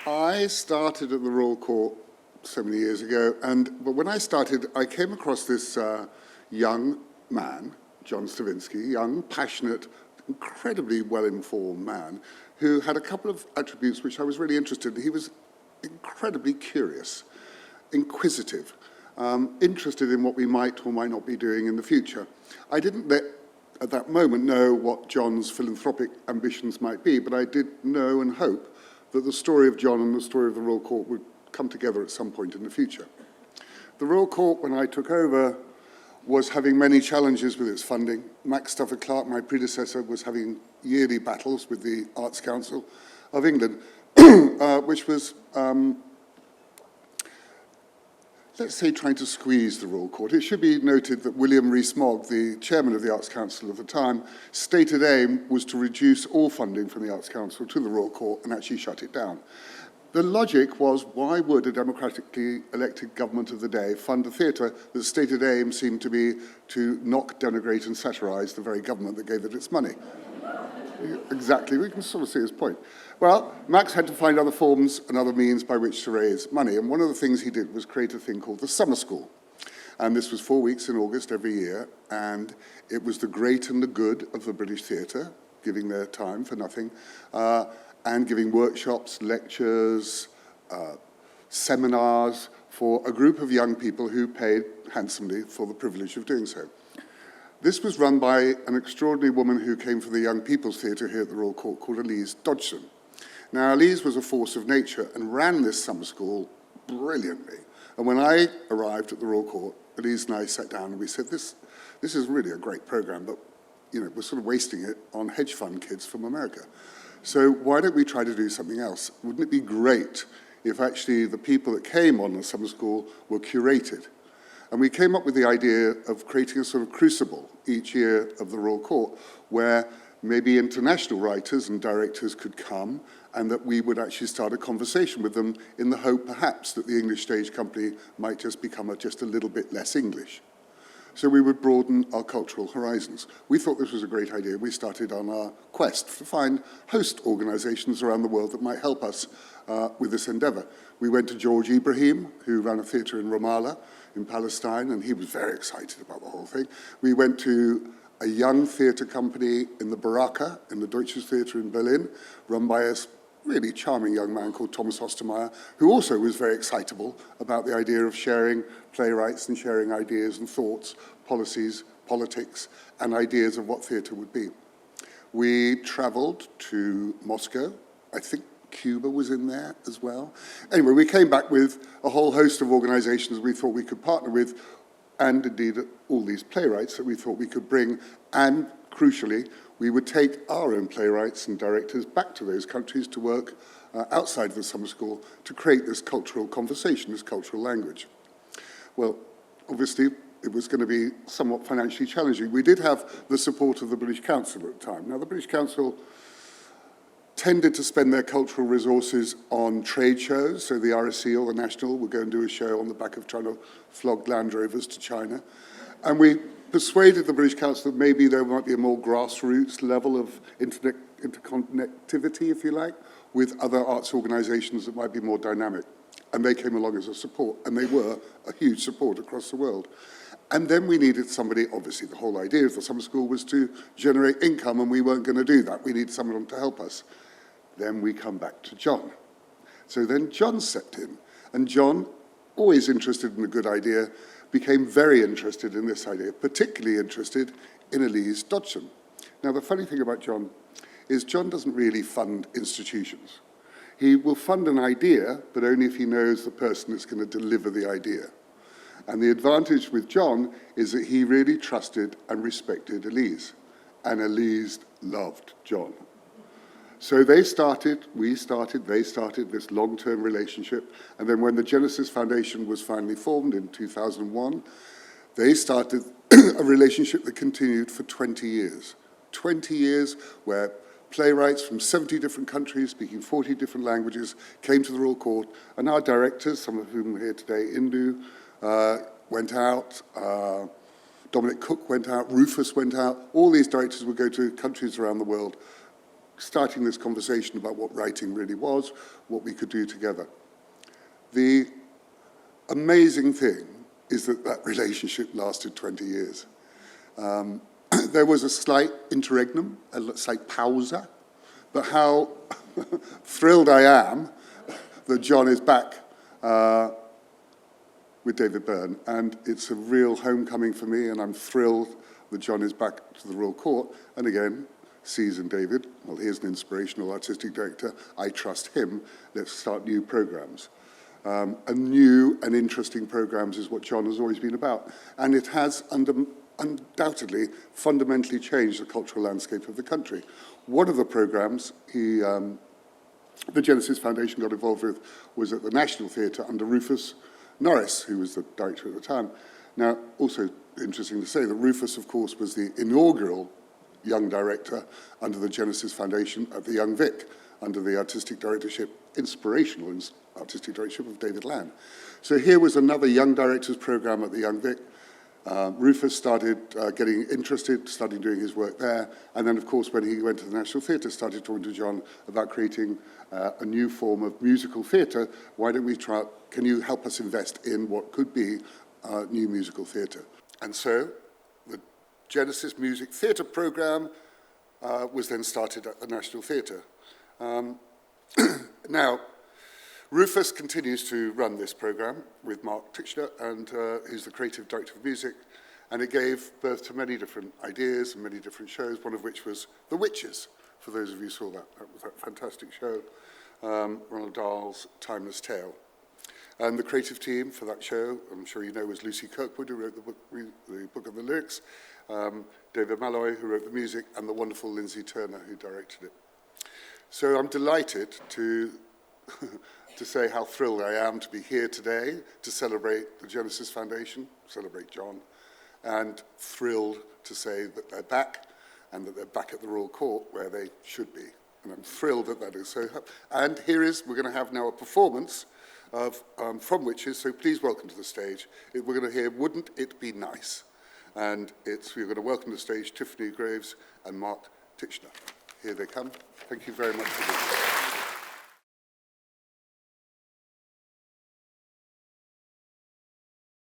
I started at the Royal Court so many years ago, but when I started, I came across this young man, John Stinsky, young, passionate, incredibly well-informed man, who had a couple of attributes which I was really interested in. He was incredibly curious, inquisitive, interested in what we might or might not be doing in the future. I didn't at that moment know what John's philanthropic ambitions might be, but I did know and hope that the story of John and the story of the Royal Court would come together at some point in the future. The Royal Court, when I took over, was having many challenges with its funding. Max Stafford Clark, my predecessor, was having yearly battles with the Arts Council of England, which was, let's say, trying to squeeze the Royal Court. It should be noted that William Rees-Mogg, the chairman of the Arts Council at the time, stated aim was to reduce all funding from the Arts Council to the Royal Court and actually shut it down. The logic was, why would a democratically elected government of the day fund a theatre that stated aim seemed to be to knock, denigrate and satirise the very government that gave it its money? Exactly, we can sort of see his point. Well, Max had to find other forms and other means by which to raise money, and one of the things he did was create a thing called the Summer School. And this was 4 weeks in August every year, and it was the great and the good of the British theatre, giving their time for nothing, and giving workshops, lectures, seminars for a group of young people who paid handsomely for the privilege of doing so. This was run by an extraordinary woman who came from the Young People's Theatre here at the Royal Court called Elise Dodgson. Now, Elise was a force of nature and ran this summer school brilliantly. And when I arrived at the Royal Court, Elise and I sat down and we said, this is really a great programme, but we're sort of wasting it on hedge fund kids from America. So why don't we try to do something else? Wouldn't it be great if actually the people that came on the summer school were curated? And we came up with the idea of creating a sort of crucible each year of the Royal Court where maybe international writers and directors could come and that we would actually start a conversation with them in the hope perhaps that the English stage company might just become just a little bit less English. So we would broaden our cultural horizons. We thought this was a great idea. We started on our quest to find host organizations around the world that might help us with this endeavor. We went to George Ibrahim, who ran a theater in Ramallah in Palestine, and he was very excited about the whole thing. We went to a young theater company in the Baraka, in the Deutsches Theater in Berlin, run by a really charming young man called Thomas Ostermeyer, who also was very excitable about the idea of sharing playwrights and sharing ideas and thoughts, policies, politics, and ideas of what theatre would be. We traveled to Moscow. I think Cuba was in there as well. Anyway, we came back with a whole host of organizations we thought we could partner with, and indeed all these playwrights that we thought we could bring, and crucially, we would take our own playwrights and directors back to those countries to work outside of the summer school to create this cultural conversation, this cultural language. Well, obviously, it was going to be somewhat financially challenging. We did have the support of the British Council at the time. Now, the British Council tended to spend their cultural resources on trade shows, so the RSC or the National would go and do a show on the back of trying to flog Land Rovers to China. And we persuaded the British Council that maybe there might be a more grassroots level of interconnectivity, if you like, with other arts organizations that might be more dynamic. And they came along as a support, and they were a huge support across the world. And then we needed somebody, obviously the whole idea of the summer school was to generate income, and we weren't going to do that. We needed someone to help us. Then we come back to John. So then John stepped in, and John, always interested in a good idea, became very interested in this idea, particularly interested in Elise Dodgson. Now, the funny thing about John is John doesn't really fund institutions. He will fund an idea, but only if he knows the person that's going to deliver the idea. And the advantage with John is that he really trusted and respected Elise, and Elise loved John. So they started, we started, they started this long-term relationship. And then when the Genesis Foundation was finally formed in 2001, they started a relationship that continued for 20 years. 20 years where playwrights from 70 different countries, speaking 40 different languages, came to the Royal Court. And our directors, some of whom are here today, Indu, went out, Dominic Cook went out, Rufus went out. All these directors would go to countries around the world starting this conversation about what writing really was, what we could do together. The amazing thing is that that relationship lasted 20 years. There was a slight interregnum, a slight pausa, but how thrilled I am that John is back with David Byrne, and it's a real homecoming for me, and I'm thrilled that John is back to the Royal Court, and again, sees in David, well, here's an inspirational artistic director, I trust him, let's start new programs. And new and interesting programs is what John has always been about, and it has undoubtedly fundamentally changed the cultural landscape of the country. One of the programs the Genesis Foundation got involved with was at the National Theatre under Rufus Norris, who was the director at the time. Now, also interesting to say that Rufus, of course, was the inaugural young director under the Genesis Foundation at the Young Vic, under the artistic directorship, inspirational artistic directorship of David Land. So here was another young directors program at the Young Vic. Rufus started getting interested, started doing his work there, and then, of course, when he went to the National Theatre, started talking to John about creating a new form of musical theatre. Why don't we try, can you help us invest in what could be new musical theatre? And so the Genesis Music Theatre programme was then started at the National Theatre. Now, Rufus continues to run this programme with Mark Titchener, and who's the creative director of music, and it gave birth to many different ideas and many different shows, one of which was The Witches, for those of you who saw that. That was that fantastic show, Ronald Dahl's Timeless Tale. And the creative team for that show, I'm sure you know, was Lucy Kirkwood, who wrote the book of the lyrics, David Malloy, who wrote the music, and the wonderful Lindsay Turner, who directed it. So I'm delighted to say how thrilled I am to be here today to celebrate the Genesis Foundation, celebrate John, and thrilled to say that they're back, and that they're back at the Royal Court where they should be. And I'm thrilled that that is so. And here is, we're going to have now a performance of From Witches, so please welcome to the stage. We're going to hear Wouldn't It Be Nice? And we're going to welcome to the stage Tiffany Graves and Mark Titchener. Here they come. Thank you very much for being here.